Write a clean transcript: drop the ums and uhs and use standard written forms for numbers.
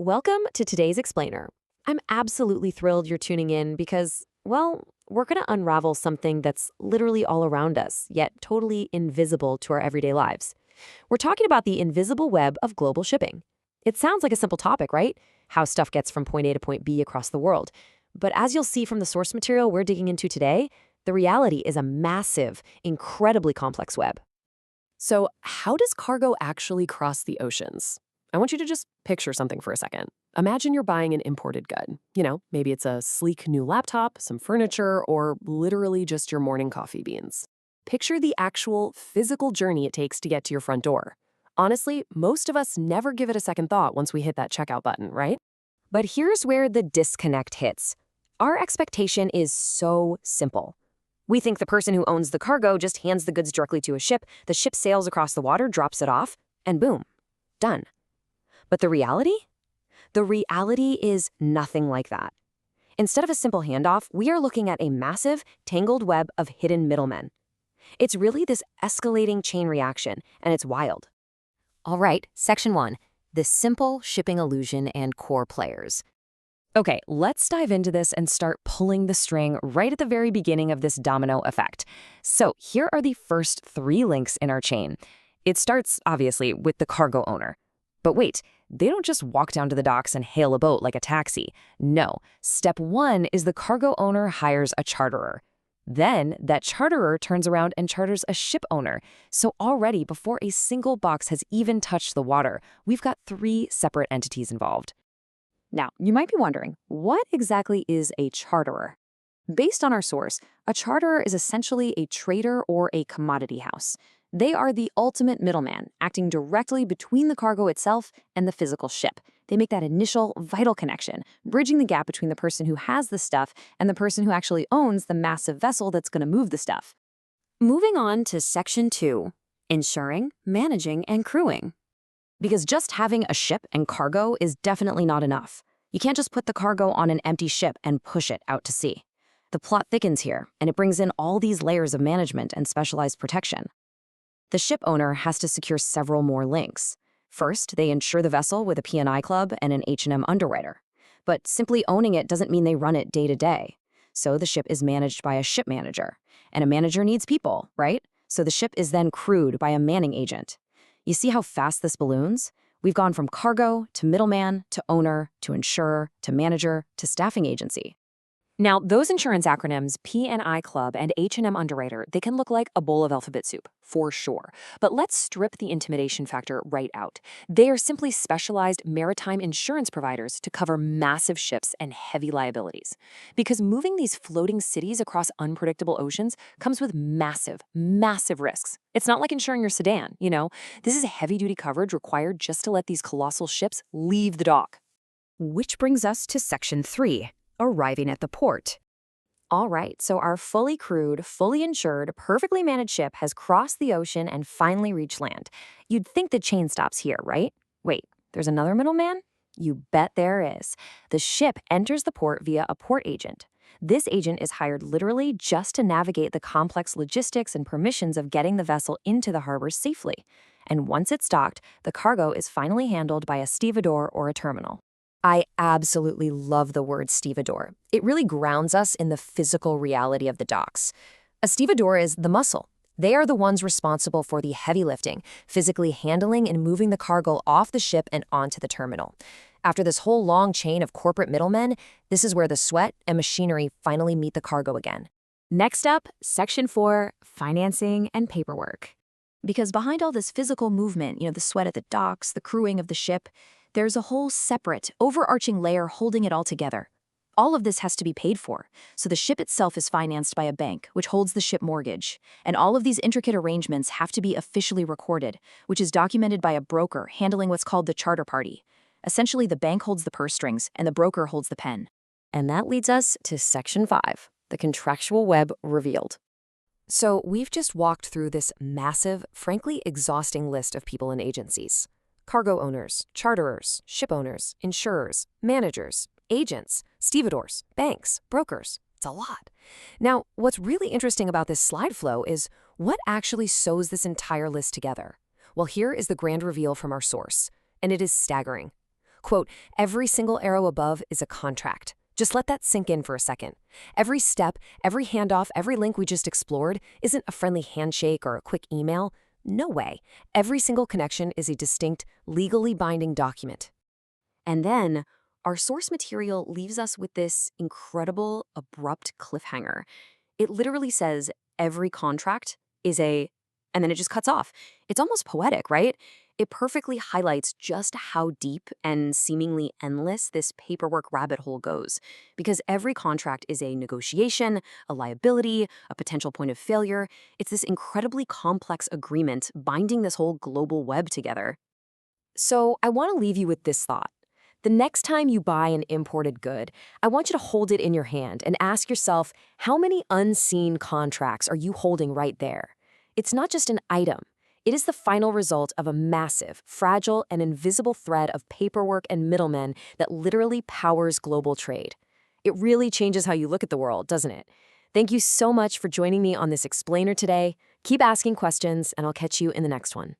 Welcome to today's Explainer. I'm absolutely thrilled you're tuning in because, well, we're going to unravel something that's literally all around us, yet totally invisible to our everyday lives. We're talking about the invisible web of global shipping. It sounds like a simple topic, right? How stuff gets from point A to point B across the world. But as you'll see from the source material we're digging into today, the reality is a massive, incredibly complex web. So, how does cargo actually cross the oceans? I want you to just picture something for a second. Imagine you're buying an imported good. Maybe it's a sleek new laptop, some furniture, or literally just your morning coffee beans. Picture the actual physical journey it takes to get to your front door. Honestly, most of us never give it a second thought once we hit that checkout button, right? But here's where the disconnect hits. Our expectation is so simple. We think the person who owns the cargo just hands the goods directly to a ship, the ship sails across the water, drops it off, and boom, done. But the reality? The reality is nothing like that. Instead of a simple handoff, we are looking at a massive, tangled web of hidden middlemen. It's really this escalating chain reaction, and it's wild. All right, Section 1, the simple shipping illusion and core players. Okay, let's dive into this and start pulling the string right at the very beginning of this domino effect. So here are the first 3 links in our chain. It starts, obviously, with the cargo owner. But wait, they don't just walk down to the docks and hail a boat like a taxi. No, step 1 is the cargo owner hires a charterer. Then that charterer turns around and charters a ship owner. So already, before a single box has even touched the water, we've got 3 separate entities involved. Now, you might be wondering, what exactly is a charterer? Based on our source, a charterer is essentially a trader or a commodity house. They are the ultimate middleman, acting directly between the cargo itself and the physical ship. They make that initial, vital connection, bridging the gap between the person who has the stuff and the person who actually owns the massive vessel that's going to move the stuff. Moving on to Section 2, insuring, managing, and crewing. Because just having a ship and cargo is definitely not enough. You can't just put the cargo on an empty ship and push it out to sea. The plot thickens here, and it brings in all these layers of management and specialized protection. The ship owner has to secure several more links. First, they insure the vessel with a P&I club and an H&M underwriter. But simply owning it doesn't mean they run it day to day. So the ship is managed by a ship manager. And a manager needs people, right? So the ship is then crewed by a manning agent. You see how fast this balloons? We've gone from cargo to middleman to owner to insurer to manager to staffing agency. Now, those insurance acronyms, P&I Club and H&M Underwriter, they can look like a bowl of alphabet soup, for sure. But let's strip the intimidation factor right out. They are simply specialized maritime insurance providers to cover massive ships and heavy liabilities. Because moving these floating cities across unpredictable oceans comes with massive, massive risks. It's not like insuring your sedan, This is heavy-duty coverage required just to let these colossal ships leave the dock. Which brings us to Section 3. Arriving at the port. All right, so our fully crewed, fully insured, perfectly managed ship has crossed the ocean and finally reached land. You'd think the chain stops here, right? Wait, there's another middleman? You bet there is. The ship enters the port via a port agent. This agent is hired literally just to navigate the complex logistics and permissions of getting the vessel into the harbor safely. And once it's docked, the cargo is finally handled by a stevedore or a terminal. I absolutely love the word stevedore. It really grounds us in the physical reality of the docks. A stevedore is the muscle. They are the ones responsible for the heavy lifting, physically handling and moving the cargo off the ship and onto the terminal. After this whole long chain of corporate middlemen, this is where the sweat and machinery finally meet the cargo again. Next up, Section 4, financing and paperwork. Because behind all this physical movement, the sweat at the docks, the crewing of the ship, there's a whole separate, overarching layer holding it all together. All of this has to be paid for, so the ship itself is financed by a bank, which holds the ship mortgage. And all of these intricate arrangements have to be officially recorded, which is documented by a broker handling what's called the charter party. Essentially, the bank holds the purse strings, and the broker holds the pen. And that leads us to Section 5, the contractual web revealed. So we've just walked through this massive, frankly exhausting list of people and agencies. Cargo owners, charterers, ship owners, insurers, managers, agents, stevedores, banks, brokers. It's a lot. Now, what's really interesting about this slide flow is what actually sews this entire list together. Well, here is the grand reveal from our source, and it is staggering. Quote, every single arrow above is a contract. Just let that sink in for a second. Every step, every handoff, every link we just explored isn't a friendly handshake or a quick email. No way. Every single connection is a distinct, legally binding document. And then, our source material leaves us with this incredible, abrupt cliffhanger. It literally says every contract is a, and then it just cuts off. It's almost poetic, right? It perfectly highlights just how deep and seemingly endless this paperwork rabbit hole goes. Because every contract is a negotiation, a liability, a potential point of failure. It's this incredibly complex agreement binding this whole global web together. So I want to leave you with this thought. The next time you buy an imported good, I want you to hold it in your hand and ask yourself, how many unseen contracts are you holding right there? It's not just an item. It is the final result of a massive, fragile, and invisible thread of paperwork and middlemen that literally powers global trade. It really changes how you look at the world, doesn't it? Thank you so much for joining me on this explainer today. Keep asking questions, and I'll catch you in the next one.